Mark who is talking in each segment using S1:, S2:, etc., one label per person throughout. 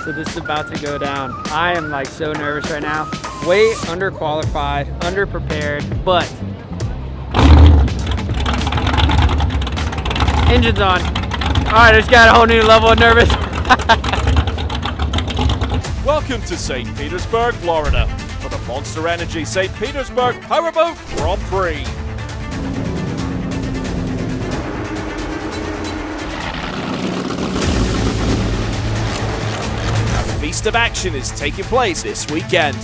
S1: So this is about to go down. I am like so nervous right now. Way underqualified, underprepared, but engine's on. All right, I just got a whole new level of nervous.
S2: Welcome to St. Petersburg, Florida, for the Monster Energy St. Petersburg Powerboat Grand Prix. A feast of action is taking place this weekend.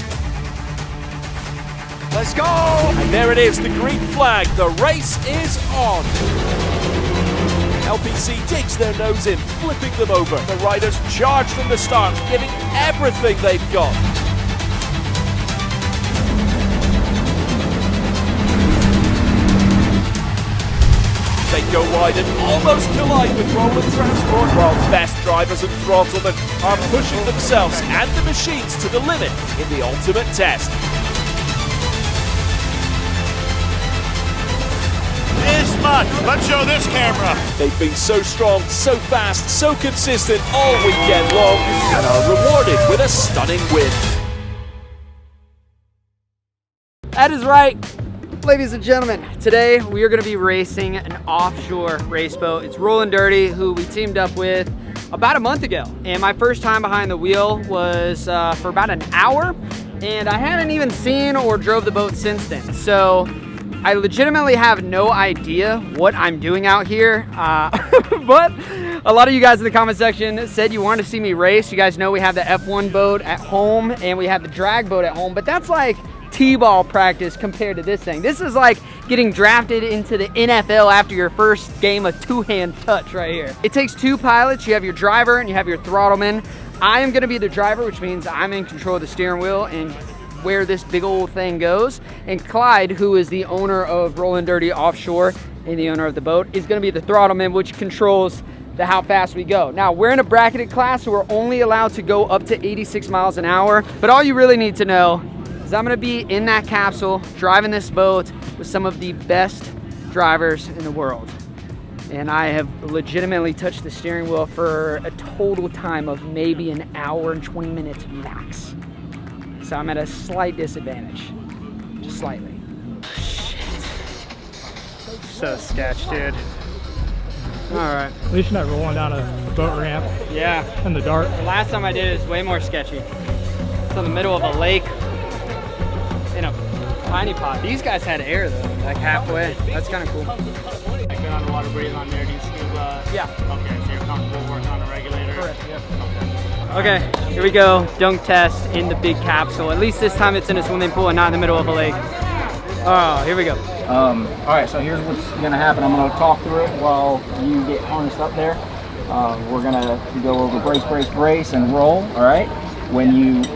S3: Let's go!
S2: And there it is, the green flag. The race is on. LPC digs their nose in, flipping them over. The riders charge from the start, giving everything they've got. They go wide and almost collide with Roland Transport, while best drivers and throttlemen are pushing themselves and the machines to the limit in the ultimate test.
S3: This much. Let's show this camera.
S2: They've been so strong, so fast, so consistent all weekend long, and are rewarded with a stunning win.
S1: That is right, ladies and gentlemen. Today we are going to be racing an offshore race boat. It's Rollin' Dirty, who we teamed up with about a month ago. And my first time behind the wheel was for about an hour, and I haven't even seen or drove the boat since then. So I legitimately have no idea what I'm doing out here, but a lot of you guys in the comment section said you wanted to see me race. You guys know we have the F1 boat at home and we have the drag boat at home, but that's like T-ball practice compared to this thing. This is like getting drafted into the NFL after your first game of two-hand touch right here. It takes two pilots. You have your driver and you have your throttleman. I am gonna be the driver, which means I'm in control of the steering wheel and where this big old thing goes. And Clyde, who is the owner of Rollin' Dirty Offshore and the owner of the boat, is gonna be the throttleman, which controls how fast we go. Now, we're in a bracketed class, so we're only allowed to go up to 86 miles an hour. But all you really need to know is I'm gonna be in that capsule, driving this boat with some of the best drivers in the world. And I have legitimately touched the steering wheel for a total time of maybe an hour and 20 minutes max. So I'm at a slight disadvantage, just slightly. Shit. So sketch, dude. All right.
S4: At least you're not rolling down a boat ramp.
S1: Yeah.
S4: In the dark.
S1: The last time I did it was way more sketchy. It's in the middle of a lake in a tiny pod. These guys had air though, like halfway. That's kind of cool.
S5: I get underwater breathing on there. Do you scuba?
S1: Yeah.
S5: Okay, so you're comfortable working on the regulator?
S1: Correct, yeah.
S5: Okay.
S1: Okay, here we go. Dunk test in the big capsule. At least this time it's in a swimming pool and not in the middle of a lake. Oh, here we go.
S6: All right, so here's what's gonna happen. I'm gonna talk through it while you get harnessed up there. We're gonna go over brace, brace, brace, and roll, all right? When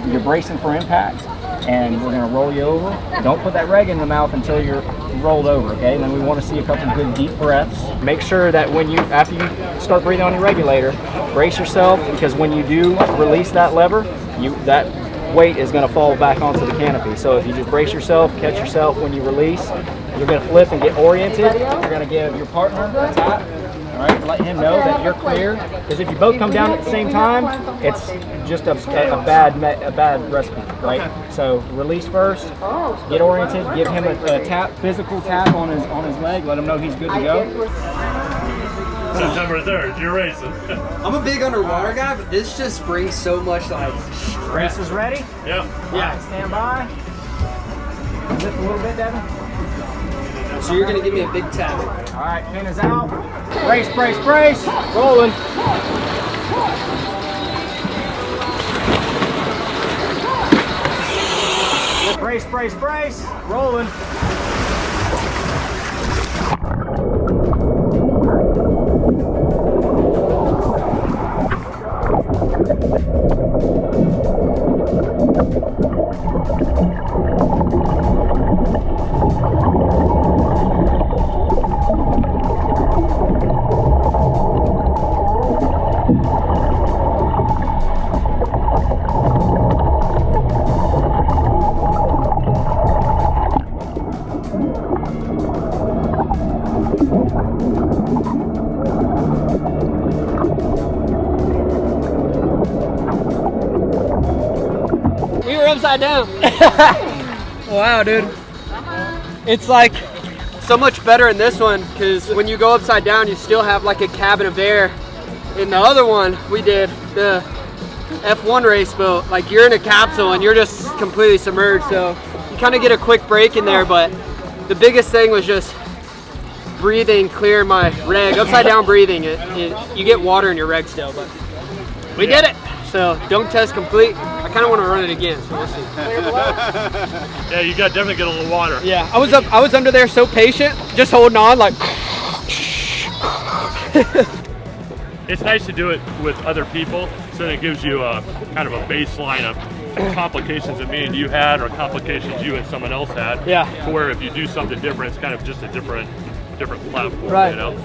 S6: you're bracing for impact, and we're gonna roll you over. Don't put that reg in the mouth until you're rolled over, okay? And then we wanna see a couple good deep breaths. Make sure that after you start breathing on your regulator, brace yourself, because when you do release that lever, that weight is gonna fall back onto the canopy. So if you just brace yourself, catch yourself when you release, you're gonna flip and get oriented. You're gonna give your partner a tap, all right? Let him know that you're clear. Because if you both come down at the same time, it's just a bad recipe, right? So release first, get oriented, give him a tap, physical tap on his leg, let him know he's good to go.
S3: September 3rd, you're racing.
S7: I'm a big underwater guy, but this just brings so much like
S6: Brace is ready?
S3: Yep.
S6: Yeah. Stand by. Lift a little bit, Devin.
S7: So you're gonna give me a big tap.
S6: All right, pin is out. Brace, brace, brace. Rolling. Brace, brace, brace. Rolling.
S1: upside down. Wow, dude. It's like so much better in this one because when you go upside down, you still have like a cabin of air. In the other one we did, the F1 race boat, like you're in a capsule and you're just completely submerged. So you kind of get a quick break in there, but the biggest thing was just breathing, clear my reg. Upside down breathing, you get water in your reg still, but we did it. So don't test complete. I kind of want to run it again, so we'll see.
S3: Yeah, you got definitely get a little water.
S1: Yeah, I was under there so patient, just holding on like.
S3: It's nice to do it with other people, so that it gives you a kind of a baseline of complications that me and you had, or complications you and someone else had.
S1: Yeah.
S3: To where if you do something different, it's kind of just a different platform.
S1: Right.
S3: You know.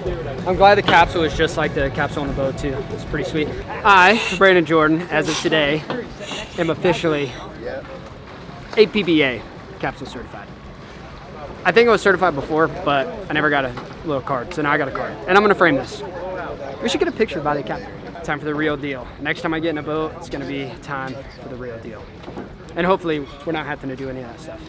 S1: I'm glad the capsule is just like the capsule on the boat too. It's pretty sweet. I, Brandon Jordan, as of today, am officially APBA capsule certified. I think I was certified before, but I never got a little card, so now I got a card. And I'm gonna frame this. We should get a picture by the captain. Time for the real deal. Next time I get in a boat, it's gonna be time for the real deal. And hopefully we're not having to do any of that stuff.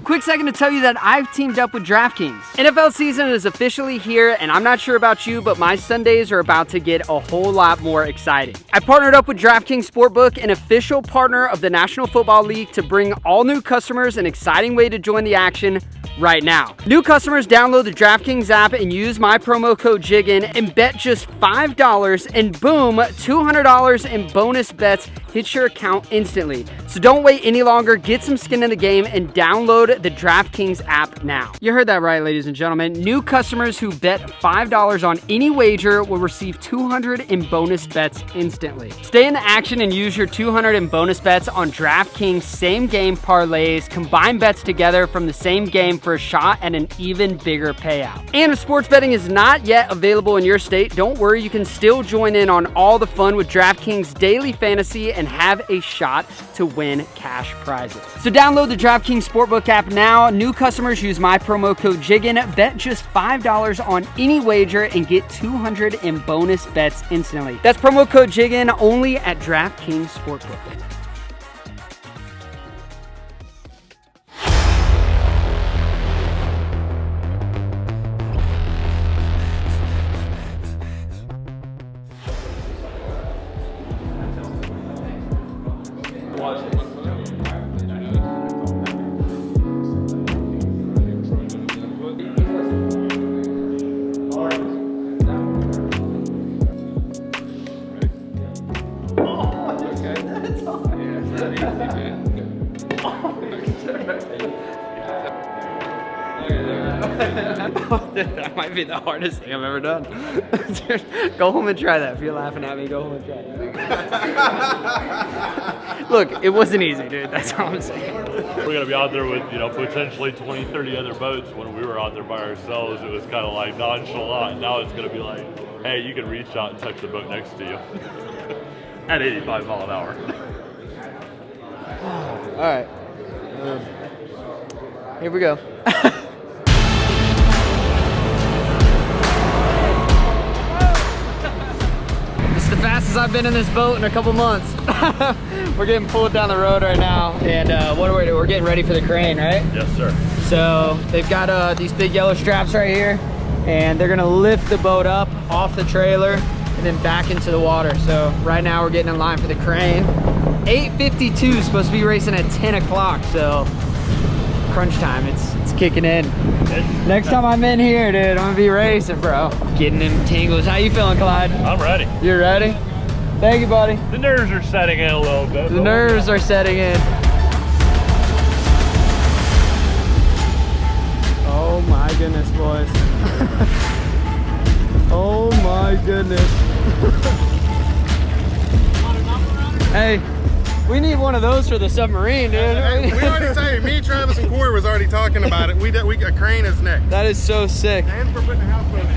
S1: Quick second to tell you that I've teamed up with DraftKings. NFL season is officially here, and I'm not sure about you, but my Sundays are about to get a whole lot more exciting. I partnered up with DraftKings Sportbook, an official partner of the National Football League, to bring all new customers an exciting way to join the action right now. New customers download the DraftKings app and use my promo code Jiggin and bet just $5 and boom, $200 in bonus bets hits your account instantly. So don't wait any longer, get some skin in the game and download the DraftKings app now. You heard that right, ladies and gentlemen. New customers who bet $5 on any wager will receive $200 in bonus bets instantly. Stay in the action and use your $200 in bonus bets on DraftKings same game parlays. Combine bets together from the same game for a shot at an even bigger payout. And if sports betting is not yet available in your state, don't worry, you can still join in on all the fun with DraftKings Daily Fantasy and have a shot to win cash prizes. So download the DraftKings Sportbook app now. New customers use my promo code Jiggin, bet just $5 on any wager and get $200 in bonus bets instantly. That's promo code Jiggin only at DraftKings Sportbook. That might be the hardest thing I've ever done. Go home and try that. If you're laughing at me, go home and try it. Look, it wasn't easy, dude. That's all I'm saying.
S3: We're going to be out there with, potentially 20, 30 other boats. When we were out there by ourselves, it was kind of like nonchalant. Now it's going to be like, hey, you can reach out and touch the boat next to you at 85 miles an hour.
S1: All right. Here we go. It's the fastest I've been in this boat in a couple months. We're getting pulled down the road right now, and what are we doing? We're getting ready for the crane, right?
S3: Yes, sir.
S1: So they've got these big yellow straps right here, and they're gonna lift the boat up off the trailer and then back into the water. So right now we're getting in line for the crane. 8:52 is supposed to be racing at 10 o'clock, so crunch time, it's kicking in. Next time I'm in here, dude, I'm gonna be racing, bro. Getting in tingles. How you feeling, Clyde?
S3: I'm ready.
S1: You ready? Thank you, buddy.
S3: The nerves are setting in a little bit.
S1: The nerves are setting in. Oh my goodness, boys. Oh my goodness. Hey, we need one of those for the submarine, dude.
S8: We already told me, Travis, and Corey was already talking about it. A crane is next.
S1: That is so sick.
S8: And we're putting a houseboat in.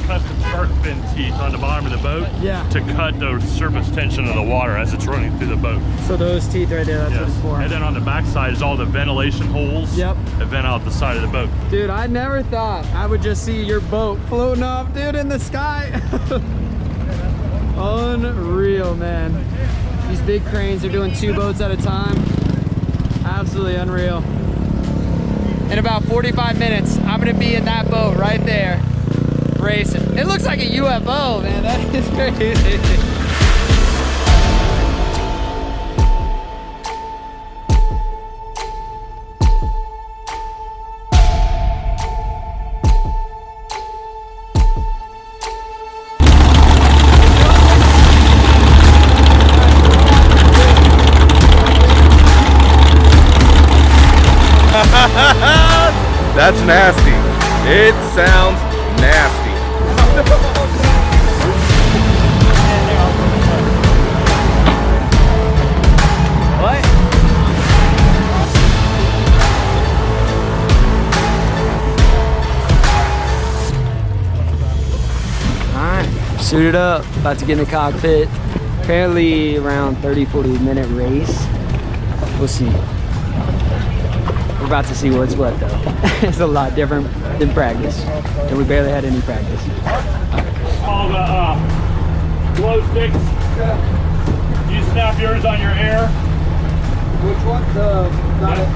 S3: custom shark fin teeth on the bottom of the boat to cut the surface tension of the water as it's running through the boat.
S4: So those teeth right there, that's what it's for.
S3: And then on the back side is all the ventilation holes that vent out the side of the boat.
S1: Dude, I never thought I would just see your boat floating off, dude, in the sky. Unreal, man. These big cranes are doing 2 boats at a time. Absolutely unreal. In about 45 minutes, I'm gonna be in that boat right there, racing. It looks like a UFO, man. That is crazy.
S8: That's nasty. It sounds nasty.
S1: What? Alright, suited up, about to get in the cockpit. Apparently around 30-40 minute race. We'll see. We're about to see what's what though. It's a lot different than practice. And we barely had any practice.
S3: All the glow sticks. You snap yours on your air.
S1: Which one? Got it.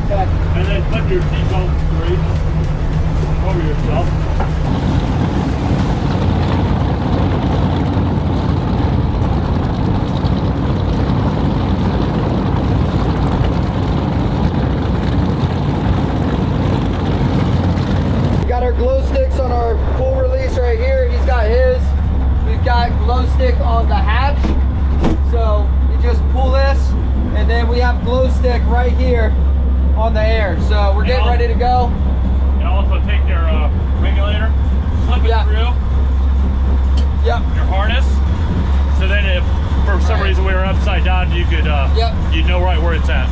S1: Okay.
S3: And then flip your seatbelt straight over yourself.
S1: Glow sticks on our full release right here. He's got his. We've got glow stick on the hatch. So you just pull this, and then we have glow stick right here on the air. So we're getting ready to go.
S3: And also take your regulator, slip it through your harness. So then if for some reason we were upside down, you could you know right where it's at.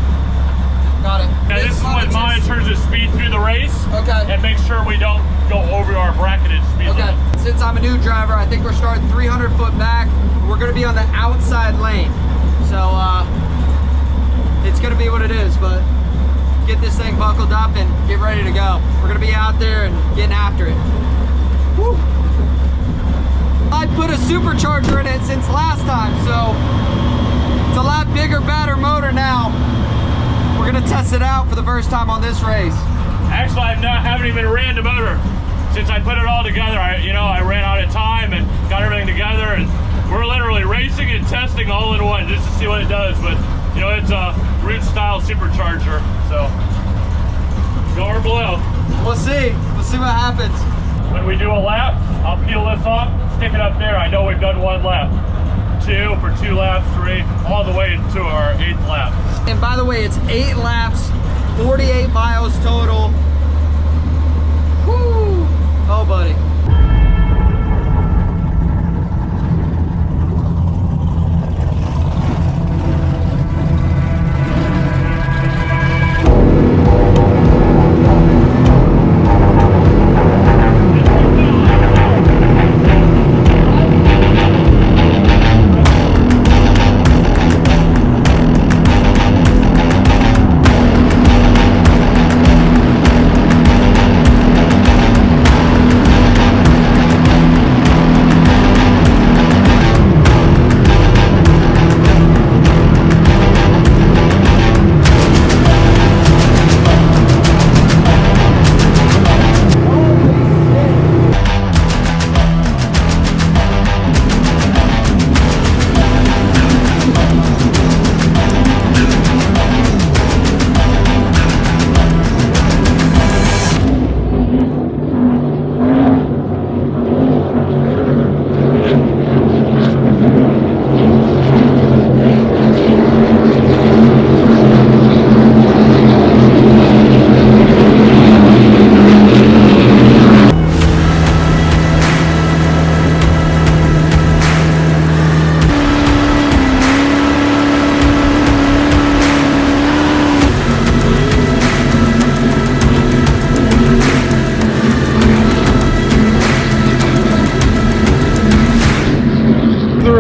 S1: Got it.
S3: Now this is what monitors the speed through the race.
S1: Okay.
S3: And make sure we don't go over our bracketed speed limit.
S1: Since I'm a new driver, I think we're starting 300 foot back. We're gonna be on the outside lane. So it's gonna be what it is, but get this thing buckled up and get ready to go. We're gonna be out there and getting after it. Woo. I put a supercharger in it since last time, so it's a lot bigger, better motor now. We're gonna test it out for the first time on this race.
S3: Actually, haven't even ran the motor since I put it all together. I ran out of time and got everything together, and we're literally racing and testing all in one just to see what it does. But it's a root style supercharger, so go or blow.
S1: We'll see. We'll see what happens.
S3: When we do a lap, I'll peel this off, stick it up there. I know we've done 1 lap. 2 for 2 laps, 3, all the way to our 8th lap.
S1: And by the way, it's 8 laps, 48 miles total. Woo! Oh, buddy.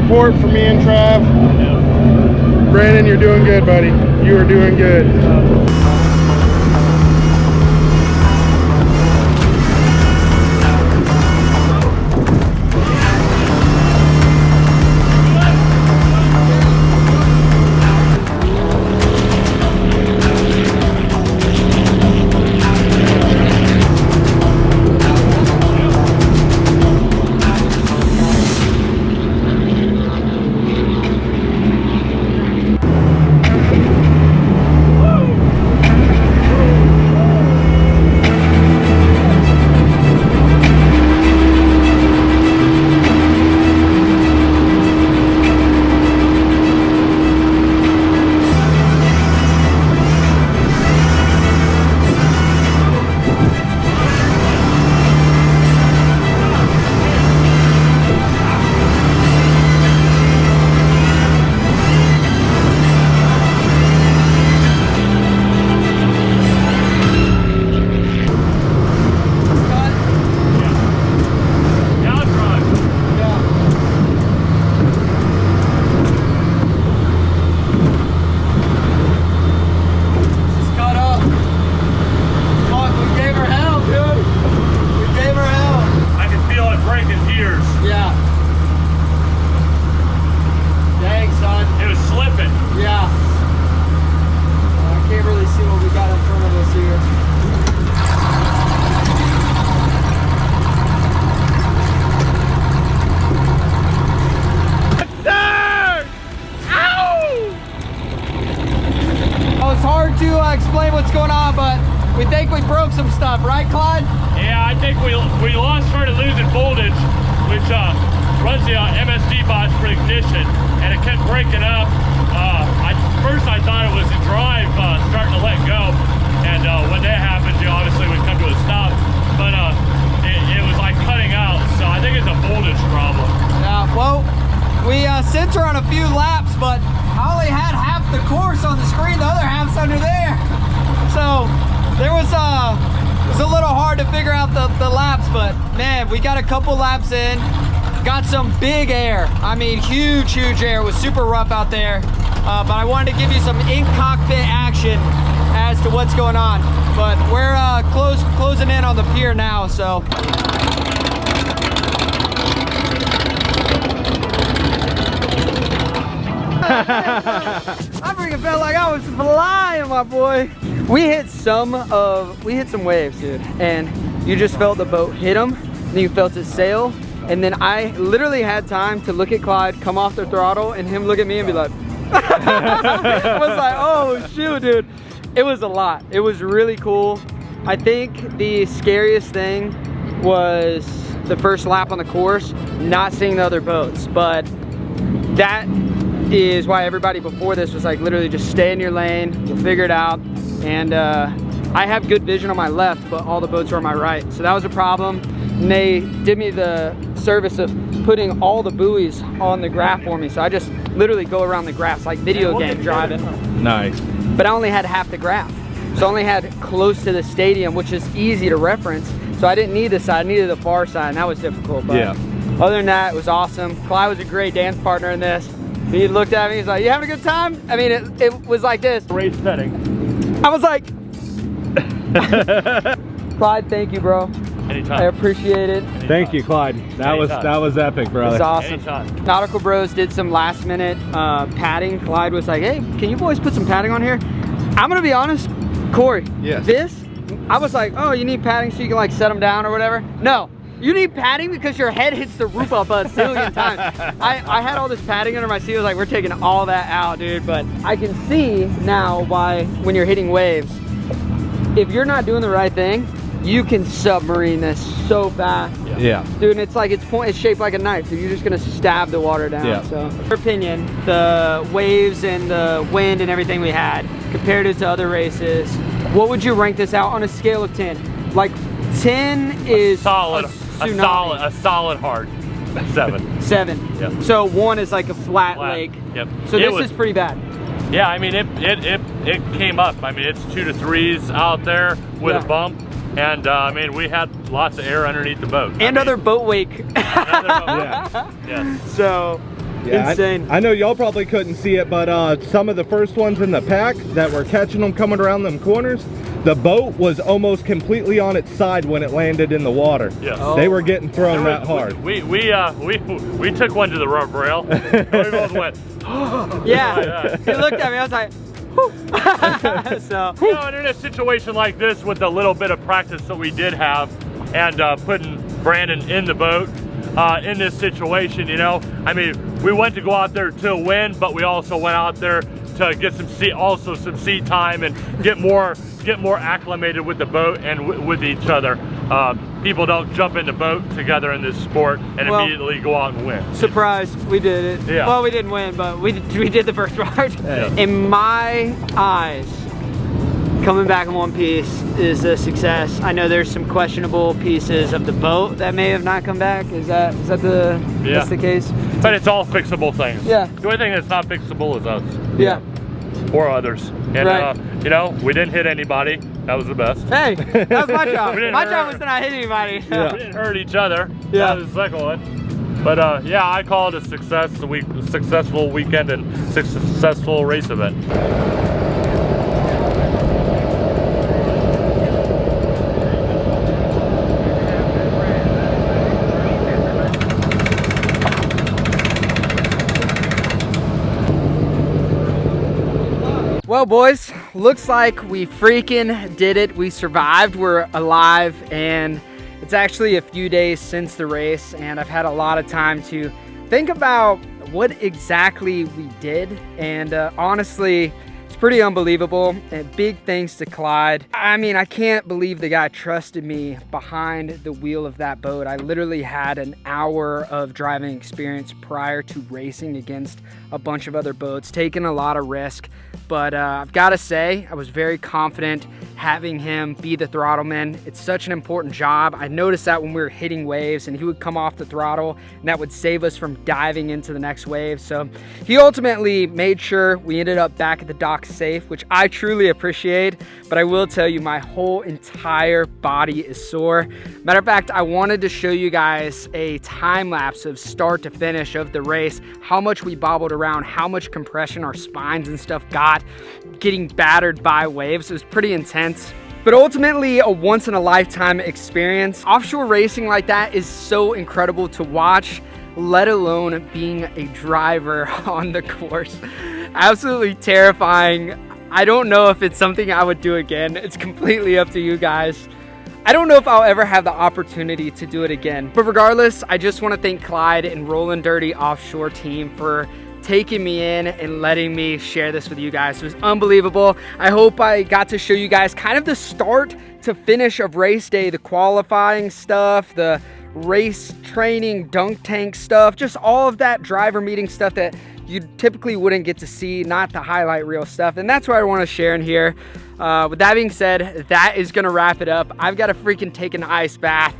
S9: report from me and Trav. Brandon, you're doing good, buddy. You are doing good.
S1: Explain what's going on, but we think we broke some stuff, right, Clyde?
S3: Yeah, I think we started losing voltage, which runs the MSD box for ignition, and it kept breaking up. First I thought it was the drive starting to let go, and when that happens, obviously we come to a stop, but it was like cutting out, so I think it's a voltage problem.
S1: Yeah, well, we sent her on a few laps, but I only had half the course on the screen, the other half's under there. So there was it was a little hard to figure out the laps, but man, we got a couple laps in, got some big air. I mean, huge air. It was super rough out there, but I wanted to give you some in-cockpit action as to what's going on. But we're closing in on the pier now, so. I freaking felt like I was flying, my boy. We hit some waves, dude, and you just felt the boat hit them, then you felt it sail, and then I literally had time to look at Clyde, come off the throttle, and him look at me and be like, I was like, oh shoot, dude. It was a lot. It was really cool. I think the scariest thing was the first lap on the course, not seeing the other boats, but that is why everybody before this was like, literally just stay in your lane, you'll figure it out. And I have good vision on my left, but all the boats are on my right, so that was a problem. And they did me the service of putting all the buoys on the graph for me, so I just literally go around the graphs like video game driving.
S8: Nice.
S1: But I only had half the graph, so I only had close to the stadium, which is easy to reference, so I didn't need this side, I needed the far side, and that was difficult. But yeah, other than that, it was awesome. Clyde was a great dance partner in this. He looked at me, he's like, you having a good time? I mean, it was like this.
S3: Great setting.
S1: I was like, Clyde, thank you, bro.
S3: Anytime.
S1: I appreciate it.
S3: Anytime.
S8: Thank you, Clyde. That was epic, brother.
S1: It was awesome.
S3: Anytime.
S1: Nautical Bros did some last minute padding. Clyde was like, hey, can you boys put some padding on here? I'm gonna be honest, Corey, this, I was like, oh, you need padding so you can like set them down or whatever? No. You need padding because your head hits the roof up a zillion times. I had all this padding under my seat. I was like, we're taking all that out, dude. But I can see now why when you're hitting waves, if you're not doing the right thing, you can submarine this so fast.
S8: Yeah.
S1: Dude, and it's like, it's shaped like a knife, so you're just gonna stab the water down.
S8: Yeah.
S1: So, in your opinion, the waves and the wind and everything we had, compared it to other races, what would you rank this out on a scale of 10? Like, 10 is
S3: a solid hard 7.
S1: 7.
S3: Yep.
S1: So 1 is like a flat lake.
S3: Yep.
S1: So this is pretty bad.
S3: Yeah, I mean it came up. I mean it's 2 to 3s out there with a bump, and I mean we had lots of air underneath the boat.
S1: And other boat wake.
S3: Yeah.
S1: So
S8: Yeah,
S1: Insane.
S8: I know y'all probably couldn't see it, but some of the first ones in the pack that were catching them coming around them corners, the boat was almost completely on its side when it landed in the water.
S3: Yes.
S8: They were getting thrown that hard.
S3: We took one to the rub rail. And we both went.
S1: Yeah. He looked at me. I was like, so.
S3: You know, and in a situation like this, with the little bit of practice that we did have, and putting Brandon in the boat, in this situation, you know, I mean, we went to go out there to win, but we also went out there to get some seat time and get more acclimated with the boat and with each other. People don't jump in the boat together in this sport and immediately go out and win.
S1: Surprised, we did it.
S3: Yeah.
S1: Well, we didn't win, but we did the first part.
S3: Yeah.
S1: In my eyes, coming back in one piece is a success. I know there's some questionable pieces of the boat that may have not come back. Is that that's the case?
S3: But it's all fixable things.
S1: Yeah.
S3: The only thing that's not fixable is us.
S1: Yeah.
S3: Or others. And
S1: Right.
S3: you know, we didn't hit anybody. That was the best.
S1: Hey, that was my job.
S3: We didn't
S1: My
S3: hurt-
S1: job was to not hit anybody.
S3: We didn't hurt each other.
S1: Yeah.
S3: That was the second one. But yeah, I call it a successful weekend and successful race event.
S1: Well, boys, looks like we freaking did it. We survived, we're alive, and it's actually a few days since the race, and I've had a lot of time to think about what exactly we did, and honestly, it's pretty unbelievable. And big thanks to Clyde. I mean, I can't believe the guy trusted me behind the wheel of that boat. I literally had an hour of driving experience prior to racing against a bunch of other boats, taking a lot of risk. But I've got to say, I was very confident having him be the throttleman. It's such an important job. I noticed that when we were hitting waves and he would come off the throttle and that would save us from diving into the next wave. So he ultimately made sure we ended up back at the dock safe, which I truly appreciate. But I will tell you, my whole entire body is sore. Matter of fact, I wanted to show you guys a time lapse of start to finish of the race, how much we bobbled around, how much compression our spines and stuff got, getting battered by waves. It was pretty intense. But ultimately, a once-in-a-lifetime experience. Offshore racing like that is so incredible to watch, let alone being a driver on the course. Absolutely terrifying. I don't know if it's something I would do again. It's completely up to you guys. I don't know if I'll ever have the opportunity to do it again. But regardless, I just want to thank Clyde and Rollin' Dirty Offshore team for taking me in and letting me share this with you guys. It was unbelievable. I hope I got to show you guys kind of the start to finish of race day, the qualifying stuff, the race training, dunk tank stuff, just all of that driver meeting stuff that you typically wouldn't get to see, not the highlight reel stuff. And that's what I want to share in here. With that being said, that is gonna wrap it up. I've got to freaking take an ice bath,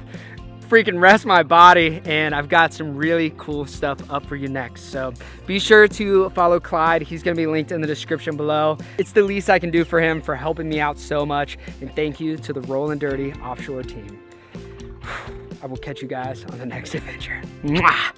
S1: freaking rest my body, and I've got some really cool stuff up for you next. So be sure to follow Clyde. He's gonna be linked in the description below. It's the least I can do for him for helping me out so much. And thank you to the Rollin' Dirty Offshore team. I will catch you guys on the next adventure. Mwah!